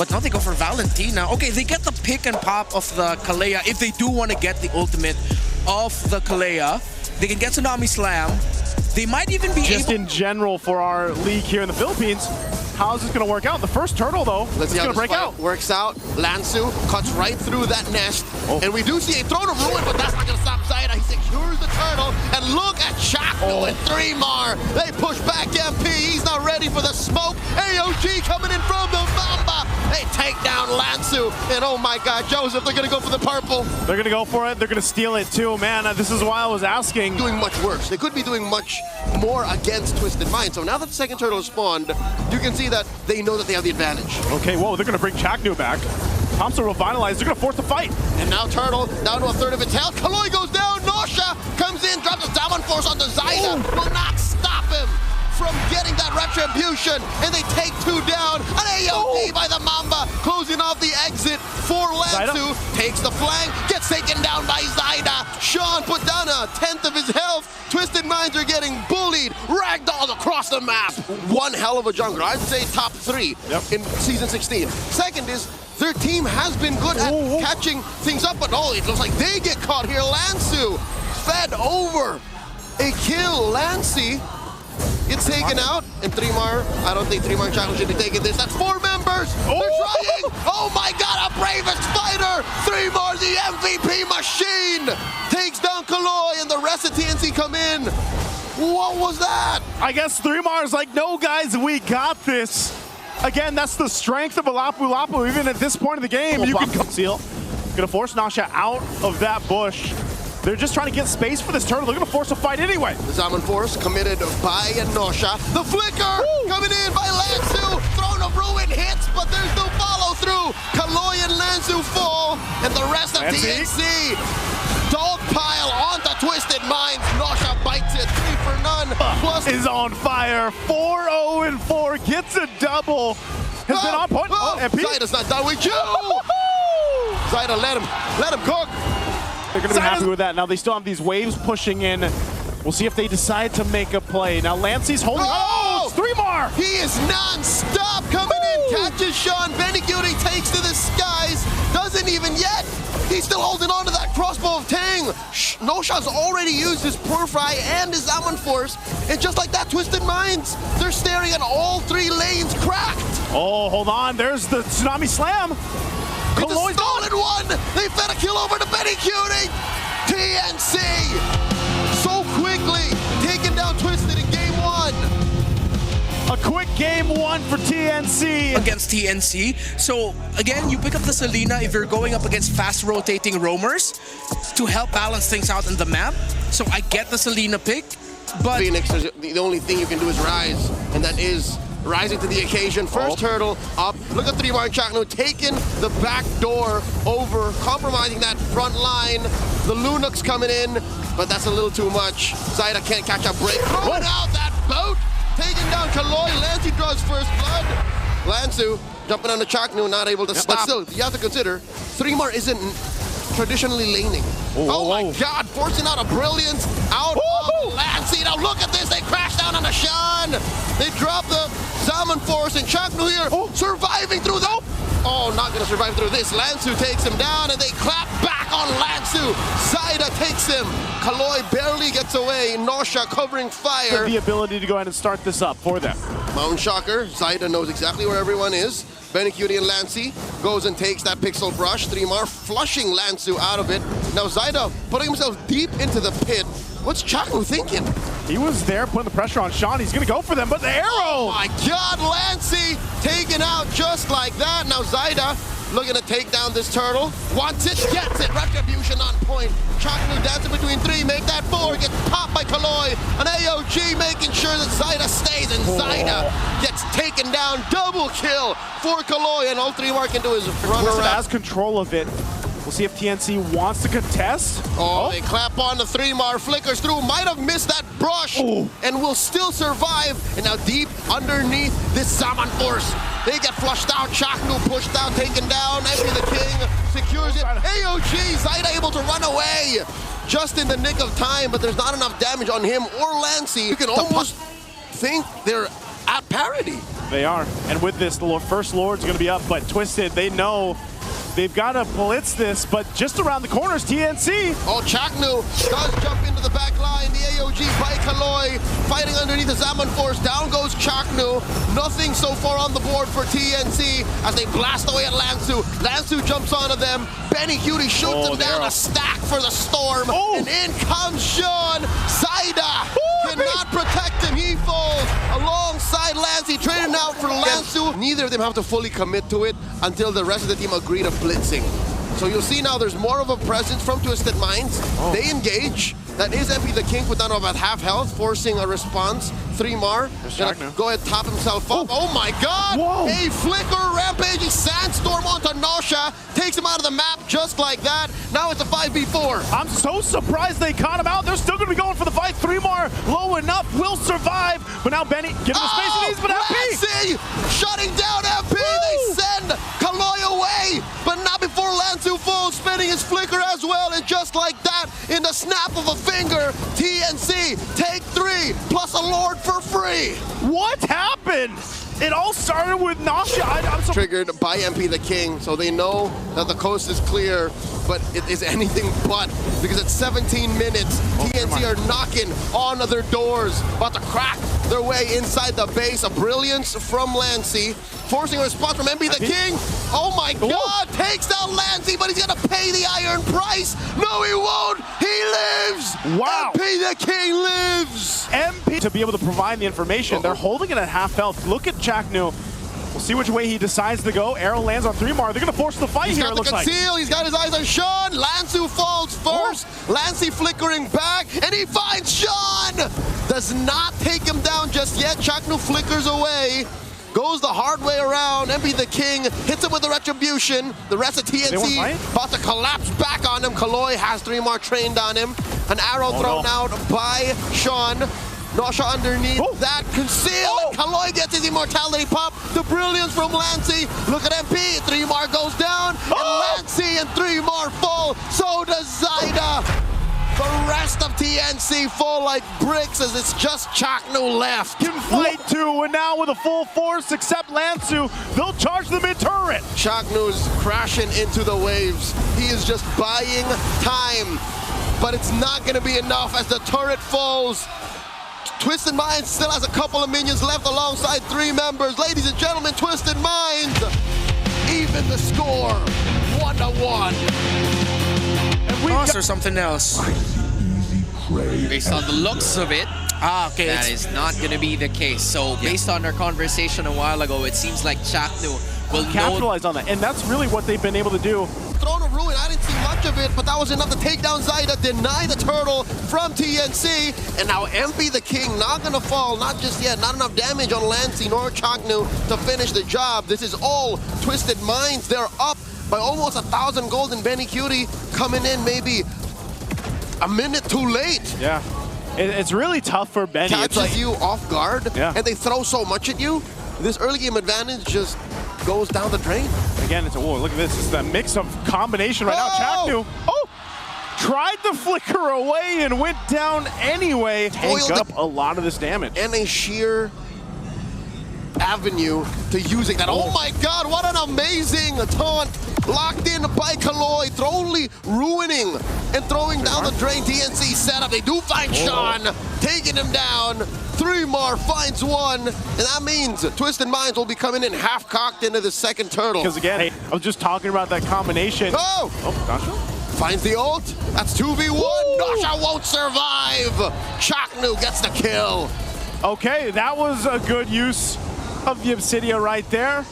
But now they go for Valentina. Okay, they get the pick and pop of the Kalea if they do want to get the ultimate of the Kalea. They can get Tsunami Slam. They might even be just in general for our league here in the Philippines. How's this going to work out? The first turtle, though, let's it's going to break out. Works out. Lansu cuts right through that nest. And we do see a Throne of Ruin, but that's not going to stop Zaida. He secures the turtle. And look at Chakno and 3mar. They push back MP. He's not ready for the smoke. AOG coming in from the Mamba. They take down Lansu. And oh my God, Joseph, they're going to go for the purple. They're going to go for it. They're going to steal it too. Man, this is why I was asking. Doing much worse. They could be doing much more against Twisted Mind. So now that the second turtle is spawned, you can see that they know that they have the advantage. Okay, whoa, they're going to bring Chaknu back. Thompson will finalize. They're going to force the fight. And now Turtle down to a third of its health. Kaloi goes down. Nosha comes in, drops a down force onto Zaida. Will not stop him from getting that retribution. And they take 2 down. An AOD by the Mamba, closing off the exit for Lansu. Takes the flank, gets taken down by Zaida. Sean put down a 10th of his health. Twisted Minds are getting bullied, ragdolled across the map. One hell of a jungler. I'd say top 3 in Season 16. Second is, their team has been good at catching things up, but it looks like they get caught here. Lansu fed over a kill. Lancy gets taken out, and 3mar, I don't think 3mar and Chakno should be taking this. That's 4 members. They're trying. Oh my God, a bravest fighter. 3mar, the MVP machine, takes down Kaloi, and the rest of TNC come in. What was that? I guess 3mar's like, no guys, we got this. Again, that's the strength of a Lapu Lapu. Even at this point in the game, you can conceal. Gonna force Nasha out of that bush. They're just trying to get space for this turtle. They're gonna force a fight anyway. The Zaman Force committed by Nosha. The flicker coming in by Lansu. Throne of Ruin hits, but there's no follow through. Kaloi and Lansu fall, and the rest of TNC dogpile onto Twisted Minds. Nosha bites it, 3 for none. Plus is on fire. 4-0-4 gets a double. Has been on point. MP. Zaida's not done with you. Zaida, let him cook. They're going to be happy with that. Now they still have these waves pushing in. We'll see if they decide to make a play. Now Lancey's holding. It's 3mar. He is non-stop coming in. Catches Sean. Beniguti takes to the skies. Doesn't even yet. He's still holding on to that crossbow of Tang. Nosha's already used his Purify and his Zaman Force. And just like that, Twisted Minds, they're staring at all 3 lanes cracked. Oh, hold on. There's the Tsunami Slam. It's a stolen one. They fed a kill over to Beniguti. TNC so quickly taking down Twisted in game 1. A quick game 1 for TNC. Against TNC. So again, you pick up the Selena if you're going up against fast rotating roamers to help balance things out in the map. So I get the Selena pick, but Phoenix, the only thing you can do is rise, and that is rising to the occasion. First turtle up. Look at 3mar and Chakno taking the back door over, compromising that front line. The Lunox coming in, but that's a little too much. Zaida can't catch a break. Throwing out that boat. Taking down Kaloi. Lancy draws first blood. Lansu jumping on the Chakno, not able to stop. But still, you have to consider, 3mar isn't traditionally laning. Oh my God, forcing out a brilliance out of Lancy. Now look at this, they crash down on the Sean. They drop the Zaman Force, and Chakno here surviving through the... Oh, not gonna survive through this. Lansu takes him down, and they clap back on Lansu. Zaida takes him. Kaloi barely gets away. Nosha covering fire. The ability to go ahead and start this up for them. Mountain Shocker. Zaida knows exactly where everyone is. Beniguti and Lancy goes and takes that pixel brush. 3mar flushing Lansu out of it. Now Zaida putting himself deep into the pit. What's Chakno thinking? He was there putting the pressure on Sean. He's going to go for them, but the arrow! Oh my God, Lancy taken out just like that. Now Zaida looking to take down this turtle. Wants it, gets it. Retribution on point. Chakno dancing between 3, make that 4. Gets popped by Kaloi. An AOG making sure that Zaida stays, and Zaida gets taken down. Double kill for Kaloi, and all 3mar can do is run around. Has control of it. We'll see if TNC wants to contest. They clap on the 3mar, flickers through, might have missed that brush, and will still survive. And now deep underneath this Zaman Force, they get flushed out. Chakno pushed down, taken down. Envy the King secures it. AOG, Zaida able to run away just in the nick of time, but there's not enough damage on him or Lancy. You can almost think they're at parity. They are. And with this, the first Lord's going to be up, but Twisted, they know they've got to blitz this, but just around the corners, TNC. Oh, Chaknu does jump into the back line. The AOG by Kaloy fighting underneath the Zaman Force. Down goes Chaknu. Nothing so far on the board for TNC as they blast away at Lansu. Lansu jumps onto them. Benny Cutie shoots him down. A stack for the Storm. And in comes Sean. Zaida cannot protect him. He falls alongside Lance. He traded out for Lansu. Neither of them have to fully commit to it until the rest of the team agree to blitzing. So you'll see now there's more of a presence from Twisted Minds. They engage. That is MP the King with down about half health, forcing a response. 3mar. Gonna go ahead, top himself up. Oh my god! Whoa. A flicker, rampaging sandstorm onto Nausha. Takes him out of the map just like that. Now it's a 5v4. I'm so surprised they caught him out. They're still going to be going for the fight. 3mar low enough, will survive. But now Benny, give him the space he needs, but MP! Shutting down MP! They send Kaloy away, but not before Lansu falls, spinning his flicker as well. And just like that, in the snap of a finger, TNC take 3 plus a Lord for free. What happened? It all started with Nausha. I'm so triggered by MP the King, so they know that the coast is clear, but it is anything but, because at 17 minutes, TNC are knocking on their doors, about to crack their way inside the base. A brilliance from Lancy, forcing a response from MP the King. Oh my god, takes down Lancy, but he's gonna pay the iron price. No, he won't. He lives. Wow. MP the King lives. MP to be able to provide the information. They're holding it at half health. Look at Chaknu. We'll see which way he decides to go. Arrow lands on 3mar. They're going to force the fight here, it looks like. He's got his eyes on Sean. Lansu falls first. Lancy flickering back, and he finds Sean. Does not take him down just yet. Chaknu flickers away. Goes the hard way around. MP the King hits him with the retribution. The rest of TNC about to collapse back on him. Kaloy has 3mar trained on him. An arrow thrown out by Sean. Nausha underneath that concealed. Kaloy gets his immortality pop. The brilliance from Lancy. Look at MP. 3mar goes down. And Lancy and 3mar fall. So does Zaida. The rest of TNC fall like bricks as it's just Chaknu left. Can fight too, and now with a full force except Lansu, they'll charge the mid-turret. Chaknu's crashing into the waves. He is just buying time, but it's not going to be enough as the turret falls. Twisted Minds still has a couple of minions left alongside 3 members. Ladies and gentlemen, Twisted Minds even the score, 1-1. Or something else. Based on the looks of it, okay, that is not going to be the case. So based on our conversation a while ago, it seems like Chaknu will capitalize on that, and that's really what they've been able to do. Throne of Ruin, I didn't see much of it, but that was enough to take down Zaida, deny the turtle from TNC, and now MP the King not going to fall, not just yet, not enough damage on Lancy nor Chaknu to finish the job. This is all Twisted Minds. They're up by almost 1,000 gold, and Benny Cutie coming in maybe a minute too late. Yeah, it's really tough for Benny. Catches you off guard, and they throw so much at you. This early game advantage just goes down the drain. Again, it's look at this. It's the mix of combination right now. Chaknu, tried to flicker away and went down anyway. Tanked up a lot of this damage. And a sheer avenue to using that. Oh my god, what an amazing taunt. Locked in by Kaloy, totally ruining and throwing down the drain. TNC setup. They do find Sean, taking him down. 3mar finds one, and that means Twisted Minds will be coming in half-cocked into the second turtle. Because again, I was just talking about that combination. Nausha finds the ult. That's 2v1. Nausha won't survive. Chaknu gets the kill. Okay, that was a good use of the Obsidia right there.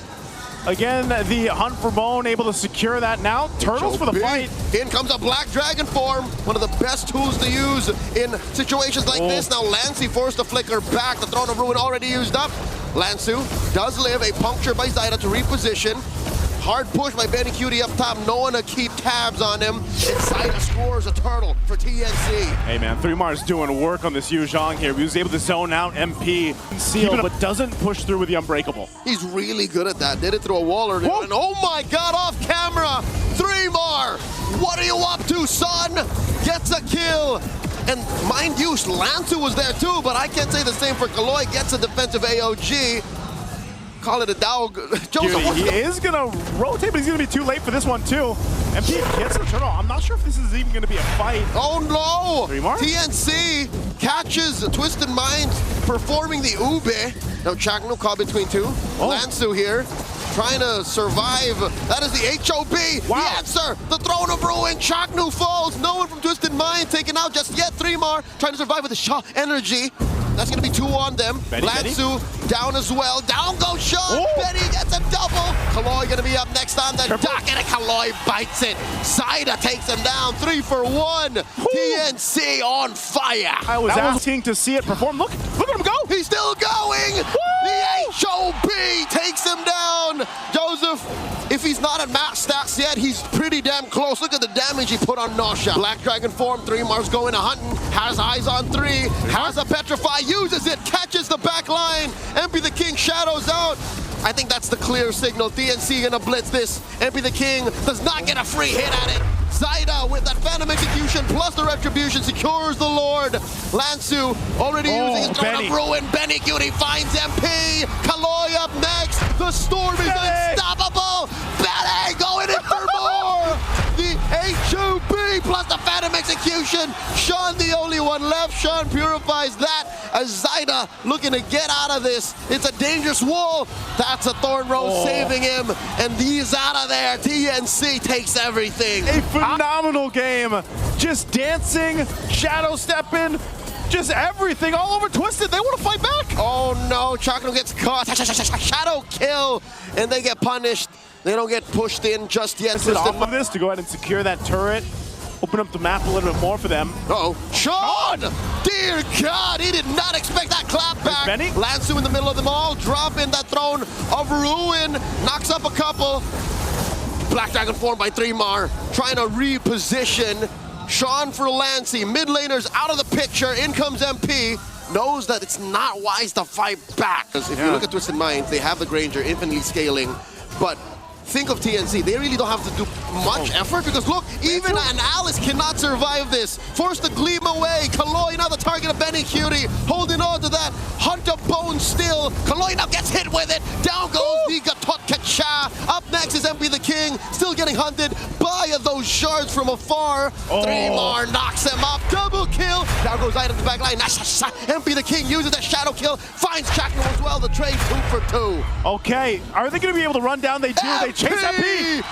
Again, the hunt for bone able to secure that now. Turtles for the fight. In comes a Black Dragon form. One of the best tools to use in situations like this. Now Lancy forced to flicker back. The Throne of Ruin already used up. Lansu does live. A puncture by Zaida to reposition. Hard push by Benny Cutie up top. No one to keep tabs on him. And Zaida scores a turtle for TNC. Hey man, 3mar's doing work on this Yu Zhang here. He was able to zone out MP, seal, but doesn't push through with the Unbreakable. He's really good at that. Did it through a wall and oh my god, off camera. 3mar, what are you up to, son? Gets a kill. And mind you, Lantu was there too, but I can't say the same for Kaloy. Gets a defensive AOG. Call it a dog. Dude, he is going to rotate, but he's going to be too late for this one too. MP gets the turtle. I'm not sure if this is even going to be a fight. Oh no! 3 more? TNC catches Twisted Minds performing the Ube. Now Chakno caught between two. Lansu here, trying to survive. That is the HOB. Wow. The answer. The Throne of Ruin. Chakno falls. No one from Twisted Mind taken out just yet. 3 more. Trying to survive with the Shaw energy. That's going to be 2 on them. Lansu down as well. Down goes Sean. Benny gets a double. Kaloy going to be up next on the docket, and Kaloy bites it. Saida takes him down. 3 for 1. TNC on fire. I was asking to see it perform. Look at him go. He's still going. The HOB takes him down. Joseph, if he's not at max stats yet, he's pretty damn close. Look at the damage he put on Nosha. Black Dragon form, 3 marks going to hunting. Has eyes on 3. Has a petrify. Uses it. Catches the back line. MP the King shadows out. I think that's the clear signal. TNC gonna blitz this. MP the King does not get a free hit at it. Zaida with that Phantom Execution plus the Retribution secures the Lord. Lansu already using his Throne of Ruin. Benny Cutie finds MP. Kaloy up next. The Storm is unstoppable. Benny going in for more. The HOB plus the Phantom Execution. Sean the only one left. Sean purifies that as Zaida looking to get out of this. It's a dangerous wall. That's a Thorn Rose saving him. And he's out of there. TNC takes everything. A phenomenal game. Just dancing, shadow stepping, just everything all over Twisted. They want to fight back. Oh no, Chakno gets caught. Shadow kill, and they get punished. They don't get pushed in just yet. Off of this to go ahead and secure that turret. Open up the map a little bit more for them. Uh-oh. Sean! Dear God, he did not expect that clap back. Benny? Lansu in the middle of them all, dropping that Throne of Ruin. Knocks up a couple. Black Dragon formed by 3 Mar, trying to reposition. Sean for Lancy. Mid laners out of the picture. In comes MP. Knows that it's not wise to fight back. If you look at Twisted Minds, they have the Granger infinitely scaling, but think of TNC. They really don't have to do much effort because look, even an Alice cannot survive this. Forced to gleam away. Kaloy now the target of Benny Cutie, holding on to that. Hunter Bone still. Kaloy now gets hit with it. Down goes the Gatot Kacha. Up next is MP the King, still getting hunted by those shards from afar. 3 Mar knocks him up. Double kill. Down goes Ida to the back line. MP the King uses that shadow kill. Finds Chakno as well. The trade 2 for 2. Okay, are they going to be able to run down? They do. They chase MP.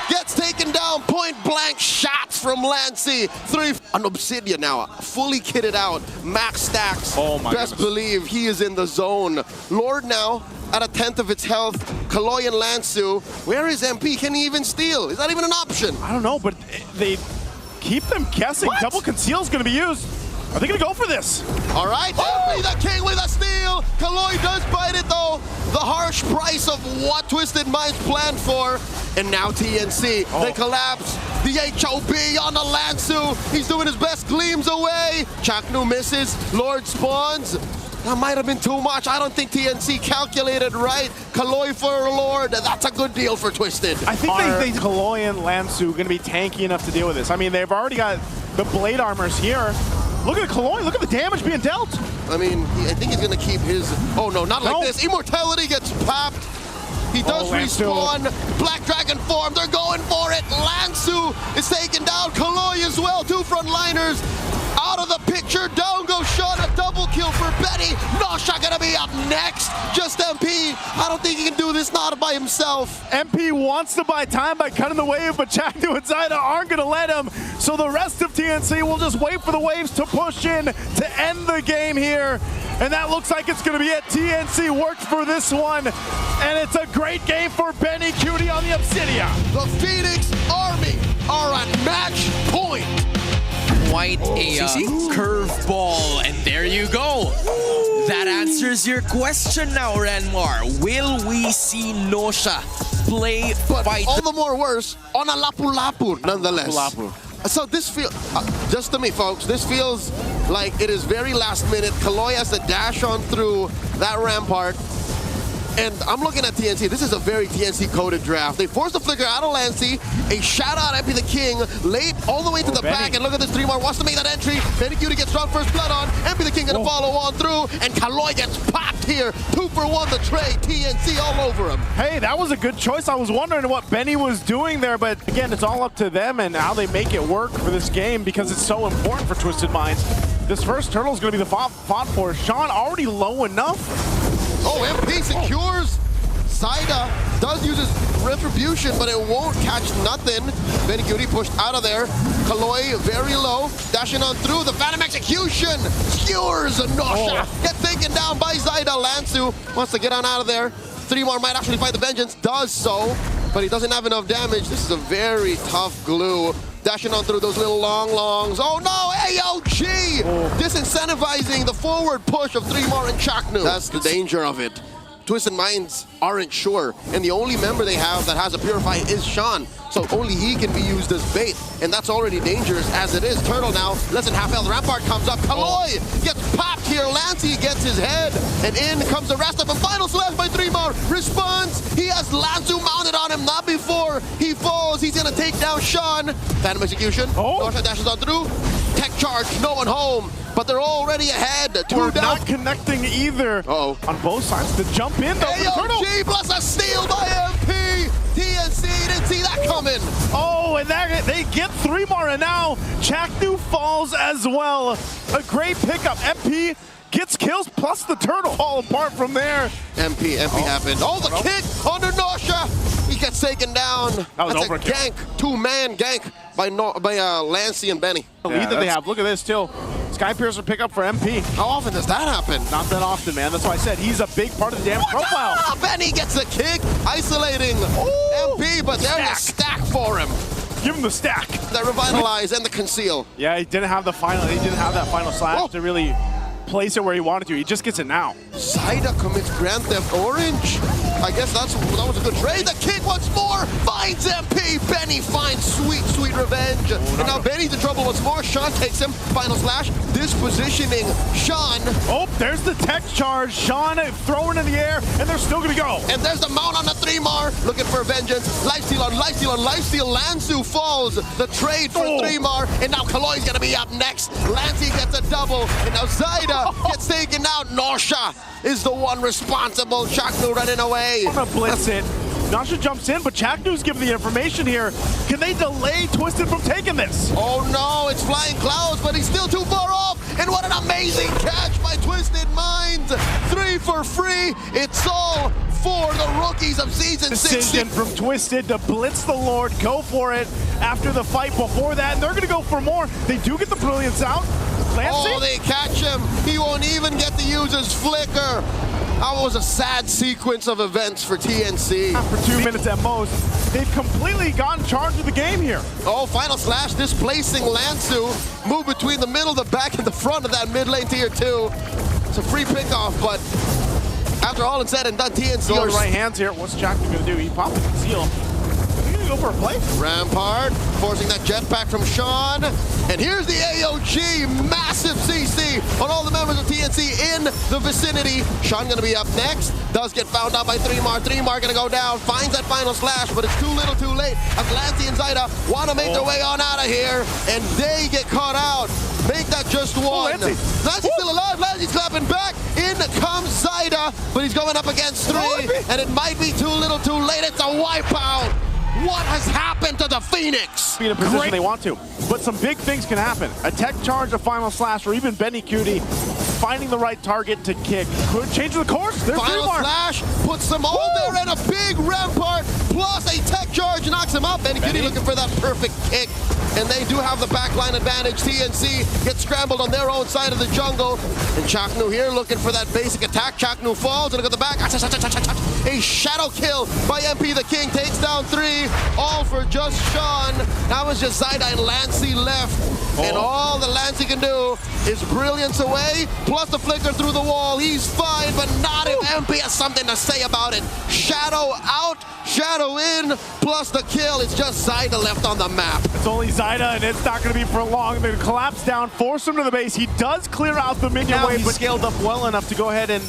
Gets taken down, point blank shots from Lancy. 3 on Obsidian now, fully kitted out, max stacks. Oh my Best believe he is in the zone. Lord now at a 10th of its health. Kaloy and Lansu. Where is MP? Can he even steal? Is that even an option? I don't know, but they keep them guessing. Double conceal is going to be used. Are they going to go for this? All right, MP the King with a steal. Kaloy does bite it though. The harsh price of what Twisted Minds planned for. And now TNC, they collapse. The HOB on the Lansu. He's doing his best, gleams away. Chaknu misses, Lord spawns. That might have been too much. I don't think TNC calculated right. Kaloy for Lord, that's a good deal for Twisted. I think they Kaloy and Lansu going to be tanky enough to deal with this. I mean, they've already got the blade armors here. Look at Kaloy, look at the damage being dealt. I mean, I think he's gonna keep his, oh no, not like this. Immortality gets popped. He does respawn. Black Dragon form, they're going for it. Lansu is taken down. Kaloy as well, 2 frontliners. Out of the picture, down goes Sean, a double kill for Betty. Nosha gonna be up next. Just MP, I don't think he can do this not by himself. MP wants to buy time by cutting the wave, but Chaknu and Zaida aren't gonna let him. So the rest of TNC will just wait for the waves to push in to end the game here. And that looks like it's gonna be it. TNC worked for this one. And it's a great game for Benny Cutie on the Obsidian. The Phoenix Army are at match point. Quite a curveball, and there you go. That answers your question now, Renmar. Will we see Nosha play fight? All the more worse on a Lapu-Lapu, nonetheless. So this feels, just to me, folks, this feels like it is very last minute. Kaloy has to dash on through that rampart. And I'm looking at TNC. This is a very TNC-coded draft. They forced the flicker out of Lancy. A shout-out MP the King late all the way to the back. And look at this 3-Mar. Wants to make that entry. Benny Cutie gets strong first blood on. MP the King going to follow on through. And Kaloy gets popped here. 2 for 1 the trade. TNC all over him. Hey, that was a good choice. I was wondering what Benny was doing there. But again, it's all up to them and how they make it work for this game because it's so important for Twisted Minds. This first turtle is going to be the fought for. Sean already low enough. Oh, MP secures. Zaida does use his retribution, but it won't catch nothing. Benny Cutie pushed out of there. Kaloy very low, dashing on through. The Phantom Execution skewers Nosha. Gets taken down by Zaida. Lansu wants to get on out of there. 3-Mar might actually fight the Vengeance, does so, but he doesn't have enough damage. This is a very tough glue. Dashing on through those little longs. Oh no, AOG! Disincentivizing the forward push of 3-Mar and Chaknu. That's the danger of it. Twisted Minds aren't sure, and the only member they have that has a Purify is Sean, so only he can be used as bait, and that's already dangerous as it is. Turtle now, less than half health. Rampart comes up. Kaloy gets popped here. Lancy gets his head, and in comes the rest of them. Final slash by 3-Mar. Response. He has Lanzu mounted on him, not before he falls. He's gonna take down Sean. Phantom Execution. Nosha dashes on through. Tech charge, no one home. But they're already ahead. 2 We're down. not connecting either on both sides. The jump in though. AOG plus a steal by MP. TNC didn't see that coming. Oh, and they get 3-Mar, and now Chaknu falls as well. A great pickup. MP gets kills plus the turtle all apart from there. MP happened. Oh, the kick under Nosha. He gets taken down. That was That's overkill. a gank, 2-man gank by Lancy and Benny. The lead that they have. Look at this too. Skypiercer pickup for MP. How often does that happen? Not that often, man. That's why I said he's a big part of the damage profile. Ah, Benny gets the kick, isolating MP, but there's a stack for him. Give him the stack. The revitalize and the conceal. Yeah, he didn't have the final. He didn't have that final slash to really place it where he wanted to. He just gets it now. Zaida commits Grand Theft Orange. I guess that was a good trade. The kick once more finds MP. Benny finds sweet, sweet revenge. And now Benny's in trouble once more. Sean takes him. Final slash. Dispositioning Sean. Oh, there's the tech charge. Sean throwing in the air, and they're still going to go. And there's the mount on the 3-Mar. Looking for vengeance. Lifesteal on lifesteal on lifesteal. Lansu falls. The trade for 3-Mar. And now Kaloy's going to be up next. Lancy gets a double. And now Zaida gets taken out. Nosha is the one responsible. Chaknu running away. I'm going to blitz it. Nosha jumps in, but Chaknu's giving the information here. Can they delay Twisted from taking this? Oh no, it's flying clouds, but he's still too far off. And what an amazing catch by Twisted Minds. 3 for free. It's all for the rookies of season 16. Decision from Twisted to blitz the Lord, go for it after the fight before that. And they're going to go for more. They do get the brilliance out. Lancy? Oh, they catch him. He won't even get to use his flicker. That was a sad sequence of events for TNC. For 2 minutes at most. They've completely gotten charge of the game here. Oh, final slash displacing Lansu. Move between the middle, the back, and the front of that mid lane tier 2. It's a free pickoff, but after all is said and done, TNC Go are right hands here. What's Chaknu going to do? He popped the conceal. Are you going to go for a play? Rampart forcing that jetpack from Sean. And here's the AOG, massive CC on all the members of TNC in the vicinity. Sean going to be up next. Does get found out by 3-Mar. 3-Mar going to go down. Finds that final slash, but it's too little too late. As Lancy and Zaida want to make their way on out of here. And they get caught out. Make that just one. Lancy's still alive. Lancy's clapping back. In comes Zaida, but he's going up against 3. And it might be too little too late. It's a wipeout. What has happened to the Phoenix? Be in a position they want to, but some big things can happen. A tech charge, a final slash, or even Benny Cutie finding the right target to kick could change the course. There's Final slash puts them all there, and a big Rampart plus a tech charge knocks him up. Benny Cutie looking for that perfect kick, and they do have the backline advantage. TNC gets scrambled on their own side of the jungle, and Chaknu here looking for that basic attack. Chaknu falls, and look at the back. A shadow kill by MP the King, takes down 3, all for just Sean. That was just Zaida and Lancy left. And all the Lancey can do is brilliance away, plus the flicker through the wall. He's fine, but not if MP has something to say about it. Shadow out, Shadow in, plus the kill. It's just Zyda left on the map. It's only Zyda, and it's not going to be for long. They're going to collapse down, force him to the base. He does clear out the minion wave, but scaled up well enough to go ahead and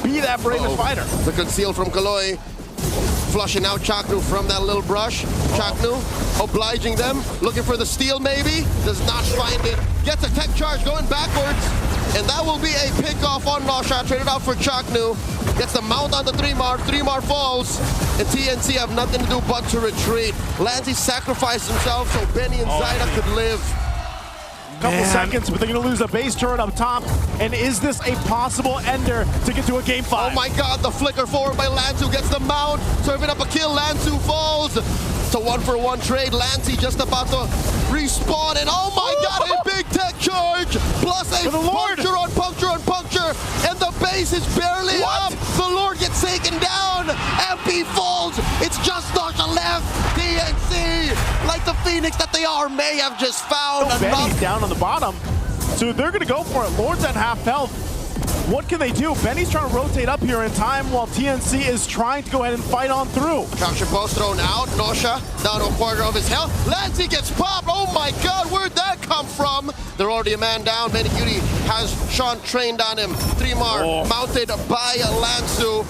be that bravest fighter. The conceal from Kaloy. Flushing out Chaknu from that little brush. Chaknu obliging them, looking for the steal maybe, does not find it. Gets a tech charge going backwards, and that will be a pick off on Nosha, traded out for Chaknu. Gets the mount on the 3-mar, 3-mar falls, and TNC have nothing to do but to retreat. Lancey sacrificed himself so Benny and Zyda could live. Couple seconds, but they're going to lose a base turret up top. And is this a possible ender to get to a game 5? Oh my god, the flicker forward by Lansu gets the mount, serving up a kill. Lansu falls. It's a 1-for-1 trade. Lancey just about to respawn, and oh my god, a big tech charge! Plus a puncture on puncture on puncture, and the base is barely up. The Lord gets taken down. MP falls. It's just Nosha left. TNC, like the Phoenix that they are, may have just found Benny's down on the bottom, so they're going to go for it. Lord's at half health. What can they do? Benny's trying to rotate up here in time while TNC is trying to go ahead and fight on through. Capture post thrown out. Nosha down to a quarter of his health. Lancey gets popped. Oh my god, where'd that come from? They're already a man down. Benny Cutie has Sean trained on him. 3-mar mounted by Lansu.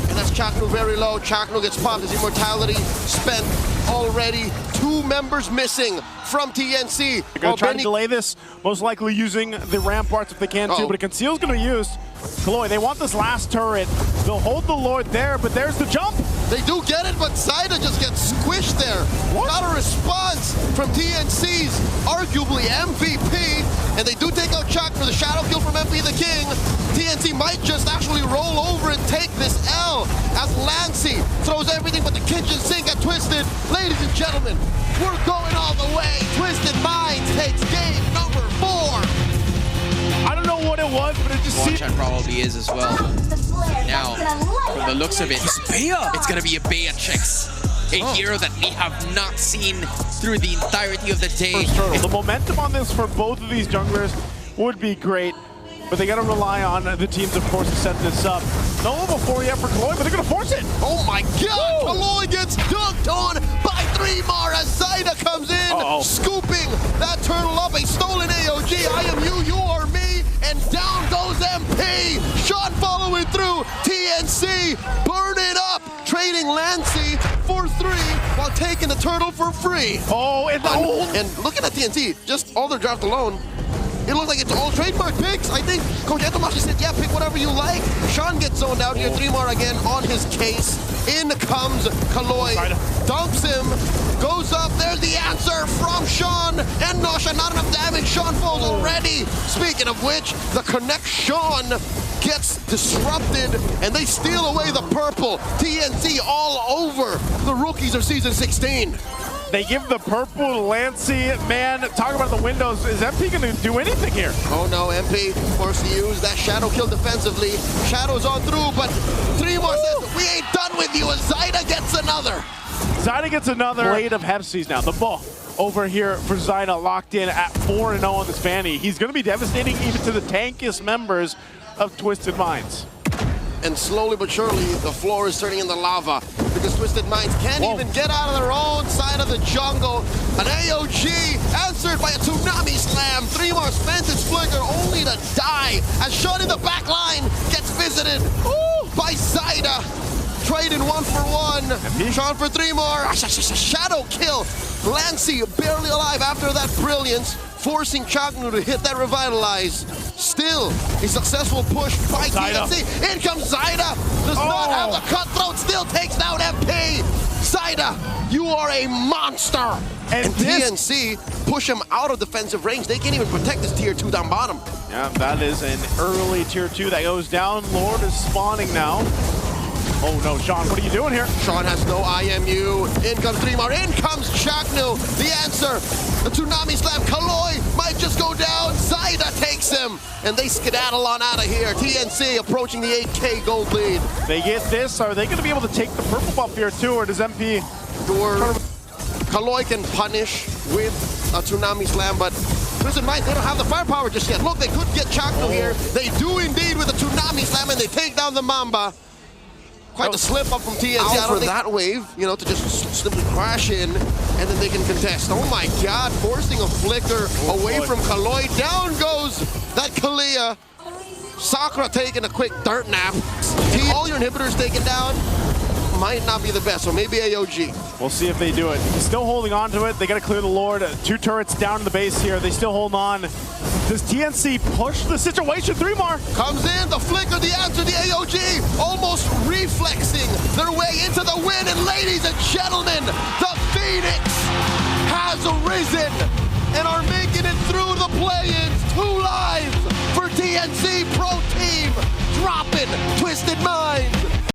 And that's Chaknu very low. Chaknu gets popped. His immortality spent already. 2 members missing from TNC. They're going to try to delay this, most likely using the ramparts if they can too, but a conceal's going to be used. Kaloy, they want this last turret. They'll hold the Lord there, but there's the jump. They do get it, but Zyda just gets squished there. Got a response from TNC's arguably MVP, and they do take out Chuck for the shadow kill from MP the King. TNC might just actually roll over and take this L as Lancey throws everything but the kitchen sink at Twisted. Ladies and gentlemen, we're going all the way. Twisted Minds takes game number 4. I don't know what it was, but it just seemed... Watch probably is as well. Now, from the looks of it, it's going to be a Bea Chicks. A hero that we have not seen through the entirety of the day. The momentum on this for both of these junglers would be great, but they got to rely on the teams, of course, to set this up. No level 4 yet for Kaloy, but they're going to force it. Oh my god! Kaloy gets dunked on by 3-mar as Zyda comes in, scooping that turtle up. A stolen AOG. I am you, you are me, and down goes MP. Sean following through. TNC burn it up, trading Lancey for 3 while taking the turtle for free. And looking at TNC, just all their draft alone, it looks like it's all trademark picks. I think Coach Etomashi said, yeah, pick whatever you like. Sean gets zoned out near 3-mar again on his case. In comes Kaloy, dumps him, goes up. There's the answer from Sean and Nosha. Not enough damage. Sean falls already. Speaking of which, the connect Sean gets disrupted, and they steal away the purple. TNC all over the rookies of Season 16. They give the purple to Lancey. Man, talk about the windows. Is MP going to do anything here? Oh no, MP forced to use that shadow kill defensively. Shadow's on through, but 3-mar says, we ain't done with you, and Zyda gets another. Zyda gets another blade of Hepsies now. The ball over here for Zyda, locked in at 4-0 on this Fanny. He's going to be devastating even to the tankiest members of Twisted Minds. And slowly but surely, the floor is turning into lava because Twisted Minds can't even get out of their own side of the jungle. An AOG answered by a Tsunami Slam. 3-mar spends its flicker only to die as Sean in the back line gets visited by Zyda. Trading 1-for-1. Sean for 3-mar. Shadow kill. Lancey barely alive after that brilliance, forcing Chaknu to hit that revitalize. Still, a successful push by TNC. In comes Zyda. Does not have the cutthroat. Still takes down MP. Zyda, you are a monster. And TNC push him out of defensive range. They can't even protect this tier 2 down bottom. Yeah, that is an early tier 2 that goes down. Lord is spawning now. Oh no, Sean, what are you doing here? Sean has no IMU. In comes 3-mar. In comes Chaknu. The answer. The Tsunami Slam. Kaloy might just go down. Zyda takes him. And they skedaddle on out of here. TNC approaching the 8K gold lead. They get this. Are they going to be able to take the purple buff here too, or does MP... Kaloy can punish with a Tsunami Slam, but Twisted Minds, they don't have the firepower just yet. Look, they could get Chakno here. They do indeed with a Tsunami Slam, and they take down the Mamba. Quite the slip up from TNC. Out for that wave, you know, to just simply crash in, and then they can contest. Oh my God, forcing a flicker away from Kaloy. Down goes that Kalia. Sakura taking a quick dirt nap. All your inhibitors taken down. Might not be the best, so maybe AOG. We'll see if they do it. Still holding on to it. They got to clear the Lord. 2 turrets down to the base here. They still hold on. Does TNC push the situation? 3 more. Comes in, the flicker, the answer, the AOG. Almost reflexing their way into the win. And ladies and gentlemen, the Phoenix has arisen and are making it through the play-ins. 2 lives for TNC Pro Team. Dropping Twisted Minds.